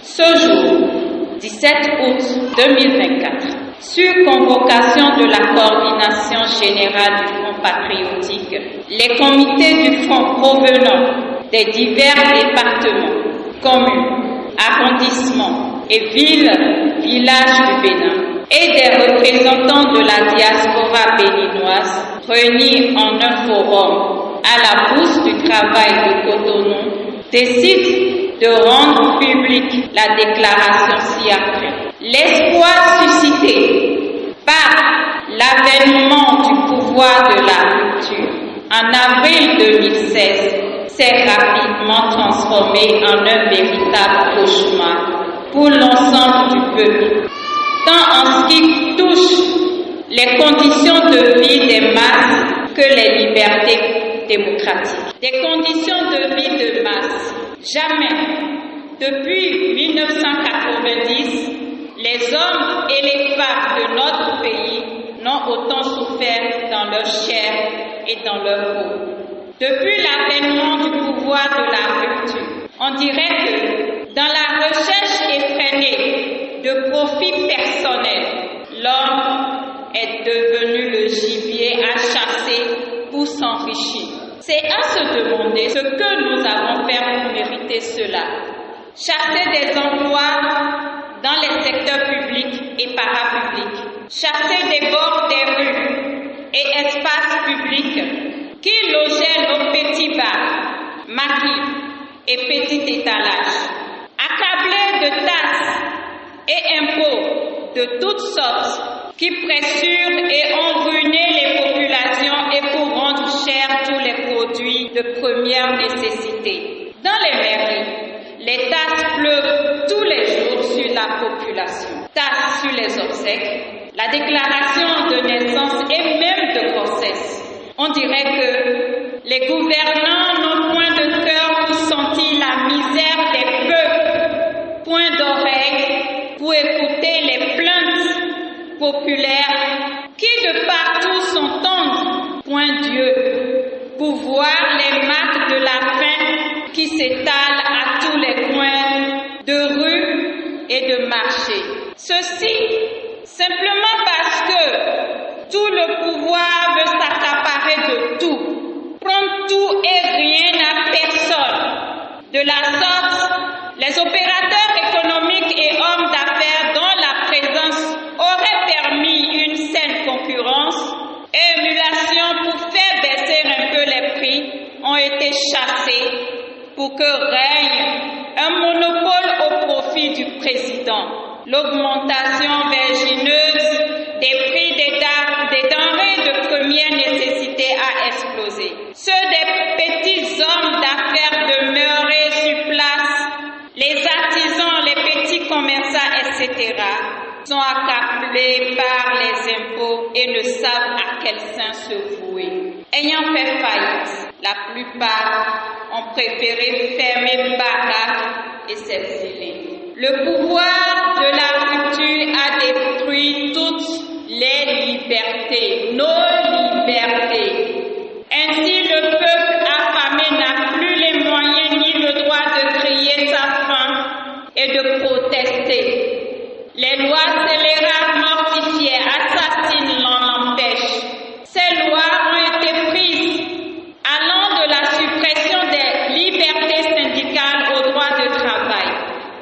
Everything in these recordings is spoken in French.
Ce jour, 17 août 2024, sur convocation de la coordination générale du Front patriotique, les comités du Front provenant des divers départements, communes, arrondissements et villages du Bénin et des représentants de la diaspora béninoise réunis en un forum à la Bourse du Travail de Cotonou décident de rendre publique la déclaration ci-après. L'espoir suscité par l'avènement du pouvoir de la rupture en avril 2016 s'est rapidement transformé en un véritable cauchemar pour l'ensemble du peuple, tant en ce qui touche les conditions de vie des masses que les libertés démocratiques. Des conditions de vie de masse. Jamais, depuis 1990, les hommes et les femmes de notre pays n'ont autant souffert dans leur chair et dans leur peau. Depuis l'avènement du pouvoir de la rupture, on dirait que dans la recherche effrénée de profit personnel, l'homme est devenu le gibier à chasser pour s'enrichir. C'est à se demander ce que nous avons fait pour mériter cela. Chasser des emplois dans les secteurs publics et parapublics, chasser des bords des rues et espaces publics qui logeaient nos petits bars, maquis et petits étalages, accablés de taxes et impôts de toutes sortes qui pressurent et ont ruiné les populations et pour rendre chers tous les produits de première nécessité. Dans les mairies, les tasses pleuvent tous les jours sur la population. Tasses sur les obsèques, la déclaration de naissance et même de grossesse. On dirait que les gouvernants n'ont point de cœur pour sentir la misère des peuples, point d'oreille pour écouter les plaintes populaires qui de partout s'entendent, point Dieu, pour voir les marques de la faim qui s'étalent à tous les coins de rues et de marchés. Ceci simplement parce que tout le pouvoir veut s'accaparer de tout, prendre tout et rien à personne. De la sorte, les opérateurs économiques et hommes d'affaires dont la présence aurait permis une saine concurrence et émulation pour faire baisser un peu les prix ont été chassés pour que règne un monopole au profit du président. L'augmentation vertigineuse des prix des denrées de première nécessité a explosé. Ceux des petits hommes d'affaires demeurés sur place, les artisans, les petits commerçants, etc., sont accablés par les impôts et ne savent à quel sein se vouer. Ayant fait faillite, la plupart ont préféré fermer baraque et s'exiler. Le pouvoir de la rupture a détruit toutes les libertés, nos libertés. Ainsi, le peuple affamé n'a plus les moyens ni le droit de crier sa faim et de protester. Les lois scélérates, mortifiées, assassines l'en empêchent. Ces lois ont été prises allant de la suppression des libertés syndicales au droit de travail,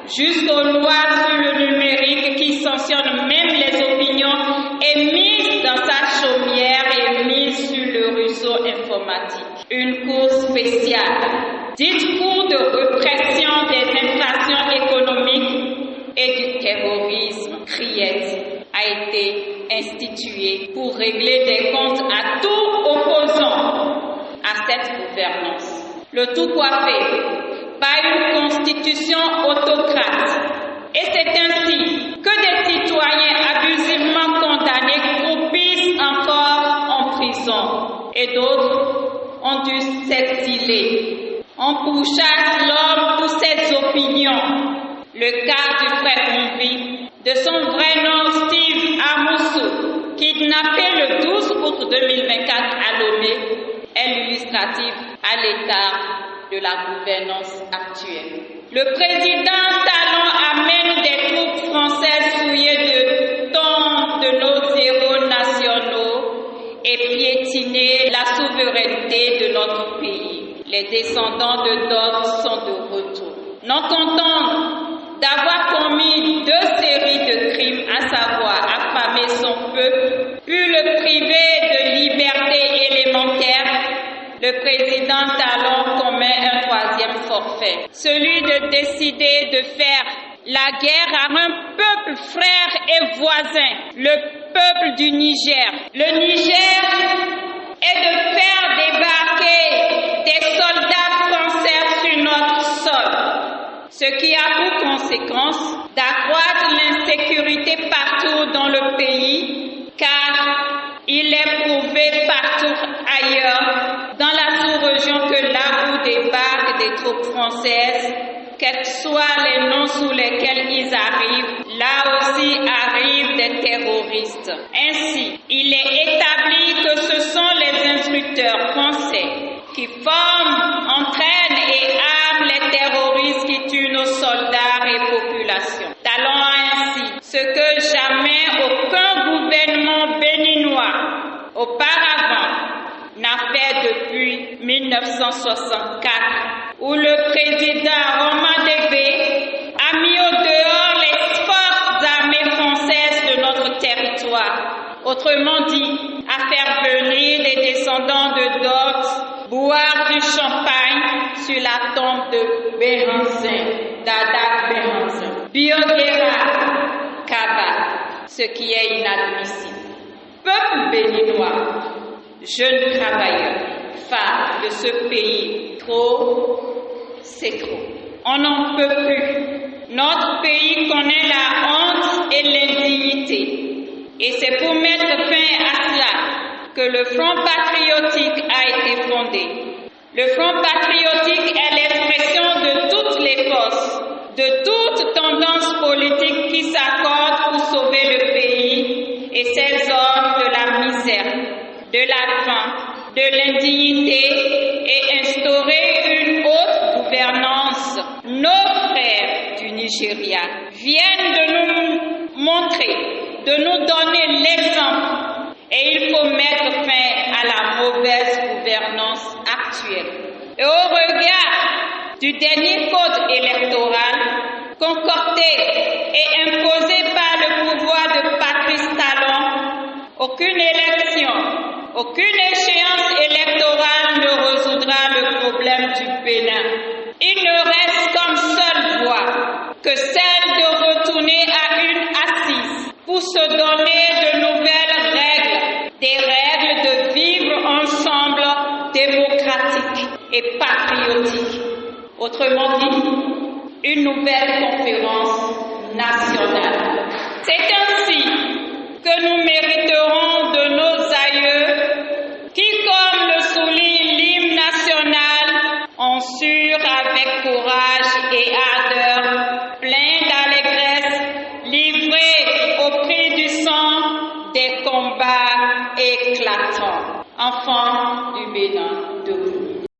jusqu'aux lois sur le numérique qui sanctionnent même les opinions émises dans sa chaumière et mises sur le réseau informatique. Une cour spéciale, dite cour de répression des infractions économiques et du terrorisme, CRIET, a été instituée pour régler des comptes à tout opposant à cette gouvernance. Le tout coiffé par une constitution autocrate. Et c'est ainsi que des citoyens abusivement condamnés croupissent encore en prison et d'autres ont dû s'exiler. On pourchasse l'homme pour ses opinions. Le cas du frère Mumbi, de son vrai nom Steve Amoussou, kidnappé le 12 août 2024 à Lomé, est l'illustratif à l'état de la gouvernance actuelle. Le président Talon a notre pays. Les descendants de Dog sont de retour. Non contents d'avoir commis 2 séries de crimes, à savoir affamer son peuple, puis le priver de liberté élémentaire, le président Talon commet un 3e forfait, celui de décider de faire la guerre à un peuple frère et voisin, le peuple du Niger. Le Niger est de faire débarquer des soldats français sur notre sol, ce qui a pour conséquence d'accroître l'insécurité partout dans le pays, car il est prouvé partout ailleurs, dans la sous-région, que là où débarquent des troupes françaises, quels que soient les noms sous lesquels ils arrivent, là aussi arrivent des terroristes. Ainsi, il est établi que ce sont les instructeurs français qui forment, entraînent et arment les terroristes qui tuent nos soldats et populations. Talon ainsi ce que jamais aucun gouvernement béninois auparavant n'a fait depuis 1964, où le président Romain Débé a mis au dehors les forces armées françaises de notre territoire. Autrement dit, à faire venir les descendants de Dog boire du champagne sur la tombe de Béhanzin, Dada Béhanzin. Biogera Kaba, ce qui est inadmissible. Peuple béninois, jeunes travailleurs, femmes de ce pays, trop, c'est trop. On n'en peut plus. Notre pays connaît la honte et l'indignité. Et c'est pour mettre fin à cela que le Front patriotique a été fondé. Le Front patriotique est l'expression de toutes les forces, de toutes tendances politiques qui s'accordent pour sauver le pays et ses hommes de la misère, de la faim, de l'indignité et instaurer une haute gouvernance. Nos frères du Nigeria viennent de nous montrer, de nous donner l'exemple, et il faut mettre fin à la mauvaise gouvernance actuelle. Et au regard du dernier code électoral concocté et imposé par le pouvoir de Patrice Talon, aucune élection, aucune échéance électorale ne résoudra le problème du Bénin. Il ne reste comme seule voie que celle de retourner à une assise pour se donner de nouvelles règles, des règles de vivre ensemble démocratiques et patriotiques. Autrement dit, une nouvelle conférence nationale. C'est ainsi que nous mériterons de nos aïeux qui, comme le souligne l'hymne national, ont su avec courage et ardeur, plein d'allégresse, livrer au prix du sang des combats éclatants. Enfants du Bénin.